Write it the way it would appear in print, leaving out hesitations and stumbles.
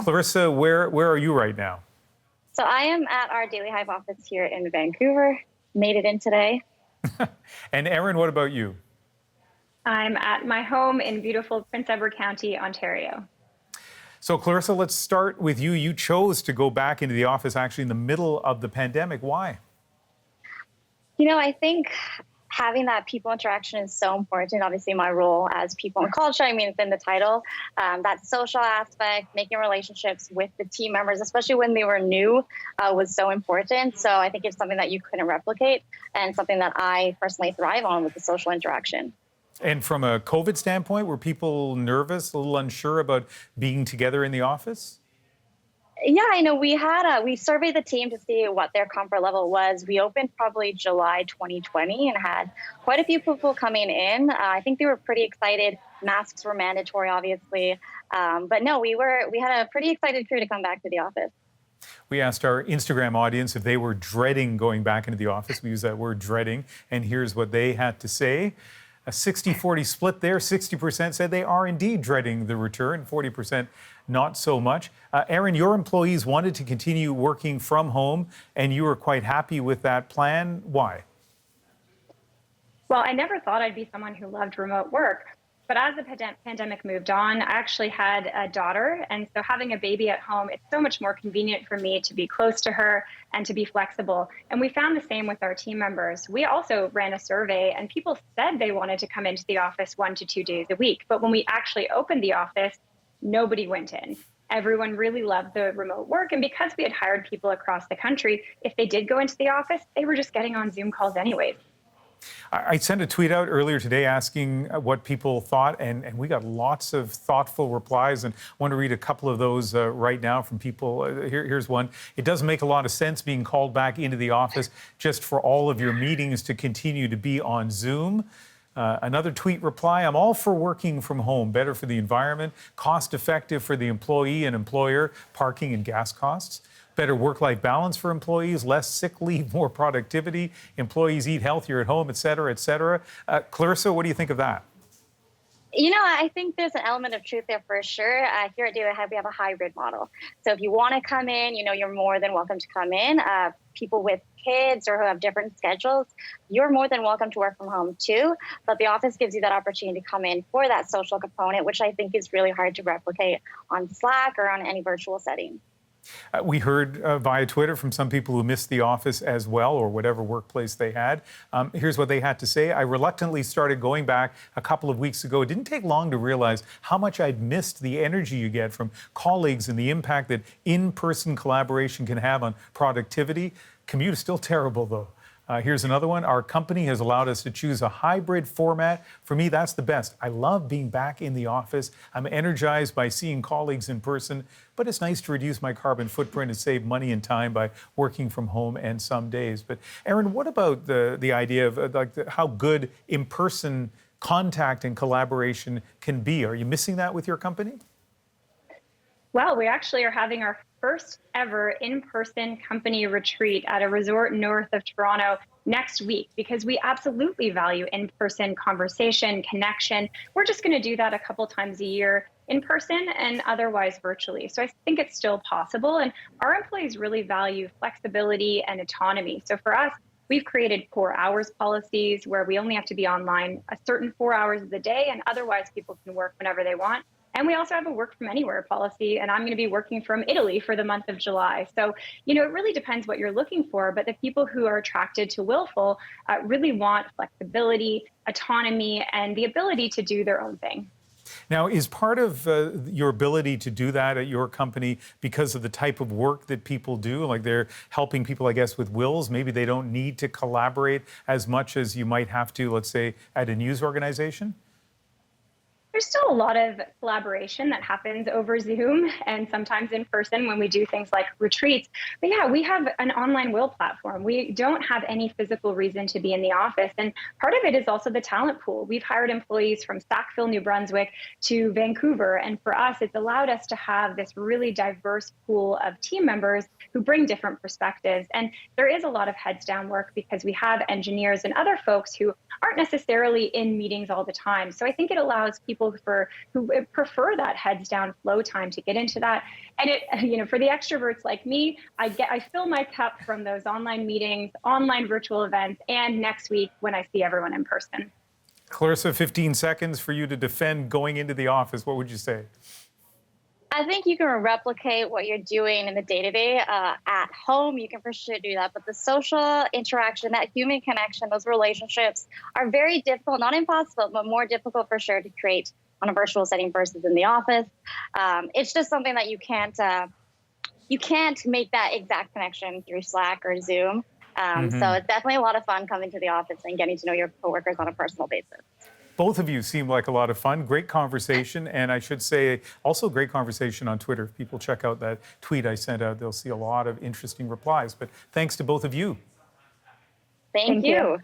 Klaryssa, where are you right now? So I am at our Daily Hive office here in Vancouver. Made it in today. And Erin, what about you? I'm at my home in beautiful Prince Edward County, Ontario. So Klaryssa, let's start with you. You chose to go back into the office actually in the middle of the pandemic. Why? I think having that people interaction is so important. Obviously, my role as people and culture, it's in the title. That social aspect, making relationships with the team members, especially when they were new, was so important. So I think it's something that you couldn't replicate and something that I personally thrive on with the social interaction. And from a COVID standpoint, were people nervous, a little unsure about being together in the office? Yeah, I know we surveyed the team to see what their comfort level was. We opened probably July 2020 and had quite a few people coming in. I think they were pretty excited. Masks were mandatory, obviously. But no, we had a pretty excited crew to come back to the office. We asked our Instagram audience if they were dreading going back into the office. We use that word dreading, and here's what they had to say. A 60-40 split there. 60% said they are indeed dreading the return, 40% not so much. Erin, your employees wanted to continue working from home, and you were quite happy with that plan. Why? Well, I never thought I'd be someone who loved remote work. But as the pandemic moved on, I actually had a daughter. And so having a baby at home, it's so much more convenient for me to be close to her and to be flexible. And we found the same with our team members. We also ran a survey and people said they wanted to come into the office 1 to 2 days a week. But when we actually opened the office, nobody went in. Everyone really loved the remote work. And because we had hired people across the country, if they did go into the office, they were just getting on Zoom calls anyways. I sent a tweet out earlier today asking what people thought, and we got lots of thoughtful replies, and I want to read a couple of those right now from people. Here's one. It doesn't make a lot of sense being called back into the office just for all of your meetings to continue to be on Zoom. Another tweet reply, I'm all for working from home, better for the environment, cost effective for the employee and employer, parking and gas costs. Better work-life balance for employees, less sick leave, more productivity, employees eat healthier at home, et cetera, et cetera. Klaryssa, what do you think of that? I think there's an element of truth there for sure. Here at Daily Hive, we have a hybrid model. So if you want to come in, you're more than welcome to come in. People with kids or who have different schedules, you're more than welcome to work from home too. But the office gives you that opportunity to come in for that social component, which I think is really hard to replicate on Slack or on any virtual setting. We heard via Twitter from some people who missed the office as well, or whatever workplace they had. Here's what they had to say. I reluctantly started going back a couple of weeks ago. It didn't take long to realize how much I'd missed the energy you get from colleagues and the impact that in-person collaboration can have on productivity. Commute is still terrible, though. Here's another one. Our company has allowed us to choose a hybrid format. For me, that's the best. I love being back in the office. I'm energized by seeing colleagues in person, but it's nice to reduce my carbon footprint and save money and time by working from home and some days. But Erin, what about the idea of how good in-person contact and collaboration can be? Are you missing that with your company? Well, we actually are having our first ever in-person company retreat at a resort north of Toronto next week because we absolutely value in-person conversation, connection. We're just going to do that a couple times a year in person and otherwise virtually. So I think it's still possible. And our employees really value flexibility and autonomy. So for us, we've created core hours policies where we only have to be online a certain 4 hours of the day, and otherwise people can work whenever they want. And we also have a work from anywhere policy, and I'm going to be working from Italy for the month of July. So, it really depends what you're looking for, but the people who are attracted to Willful really want flexibility, autonomy, and the ability to do their own thing. Now, is part of your ability to do that at your company because of the type of work that people do? Like they're helping people, I guess, with wills. Maybe they don't need to collaborate as much as you might have to, let's say, at a news organization? There's still a lot of collaboration that happens over Zoom and sometimes in person when we do things like retreats. But yeah, we have an online will platform. We don't have any physical reason to be in the office. And part of it is also the talent pool. We've hired employees from Sackville, New Brunswick to Vancouver. And for us, it's allowed us to have this really diverse pool of team members who bring different perspectives. And there is a lot of heads down work because we have engineers and other folks who aren't necessarily in meetings all the time. So I think it allows people who prefer that heads down flow time to get into that. And it, for the extroverts like me, I fill my cup from those online meetings, online virtual events, and next week when I see everyone in person. Klaryssa, 15 seconds for you to defend going into the office. What would you say? I think you can replicate what you're doing in the day-to-day at home. You can for sure do that. But the social interaction, that human connection, those relationships are very difficult, not impossible, but more difficult for sure to create on a virtual setting versus in the office. It's just something that you can't make that exact connection through Slack or Zoom. So it's definitely a lot of fun coming to the office and getting to know your coworkers on a personal basis. Both of you seem like a lot of fun. Great conversation. And I should say, also great conversation on Twitter. If people check out that tweet I sent out, they'll see a lot of interesting replies. But thanks to both of you. Thank you.